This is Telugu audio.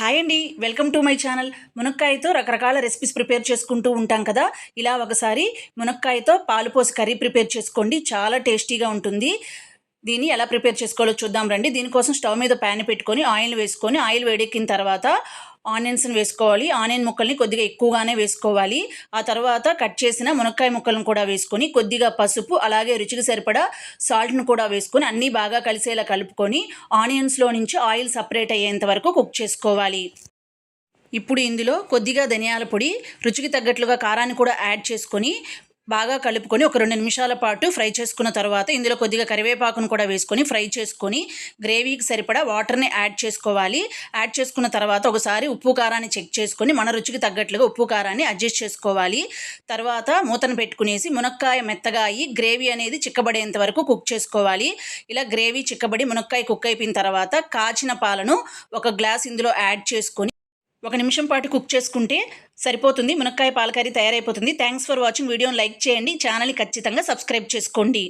హాయ్ అండి, వెల్కమ్ టు మై ఛానల్. మునక్కాయతో రకరకాల రెసిపీస్ ప్రిపేర్ చేసుకుంటూ ఉంటాం కదా. ఇలా ఒకసారి మునక్కాయతో పాలు పోసి కర్రీ ప్రిపేర్ చేసుకోండి, చాలా టేస్టీగా ఉంటుంది. దీన్ని ఎలా ప్రిపేర్ చేసుకోవాలో చూద్దాం రండి. దీనికోసం స్టవ్ మీద ప్యాన్ పెట్టుకొని ఆయిల్ వేసుకొని, ఆయిల్ వేడెక్కిన తర్వాత ఆనియన్స్ని వేసుకోవాలి. ఆనియన్ ముక్కల్ని కొద్దిగా ఎక్కువగానే వేసుకోవాలి. ఆ తర్వాత కట్ చేసిన మునక్కాయ ముక్కలను కూడా వేసుకొని, కొద్దిగా పసుపు, అలాగే రుచికి సరిపడా సాల్ట్ను కూడా వేసుకొని అన్నీ బాగా కలిసేలా కలుపుకొని ఆనియన్స్లో నుంచి ఆయిల్ సపరేట్ అయ్యేంత వరకు కుక్ చేసుకోవాలి. ఇప్పుడు ఇందులో కొద్దిగా ధనియాల పొడి, రుచికి తగ్గట్లుగా కారాన్ని కూడా యాడ్ చేసుకొని బాగా కలుపుకొని ఒక 2 నిమిషాల పాటు ఫ్రై చేసుకున్న తర్వాత ఇందులో కొద్దిగా కరివేపాకును కూడా వేసుకొని ఫ్రై చేసుకొని గ్రేవీకి సరిపడా వాటర్ని యాడ్ చేసుకోవాలి. యాడ్ చేసుకున్న తర్వాత ఒకసారి ఉప్పు కారాన్ని చెక్ చేసుకొని మన రుచికి తగ్గట్లుగా ఉప్పు కారాన్ని అడ్జస్ట్ చేసుకోవాలి. తర్వాత మూతను పెట్టుకునేసి మునక్కాయ మెత్తగా అయ్యి గ్రేవీ అనేది చిక్కబడేంత వరకు కుక్ చేసుకోవాలి. ఇలా గ్రేవీ చిక్కబడి మునక్కాయ కుక్ అయిపోయిన తర్వాత కాచిన పాలను ఒక గ్లాస్ ఇందులో యాడ్ చేసుకొని 1 నిమిషం పాటు కుక్ చేసుకుంటే సరిపోతుంది. మునక్కాయ పాల కర్రీ తయారైపోతుంది. Thanks for watching. వీడియోని లైక్ చేయండి, ఛానల్ని ఖచ్చితంగా సబ్స్క్రైబ్ చేసుకోండి.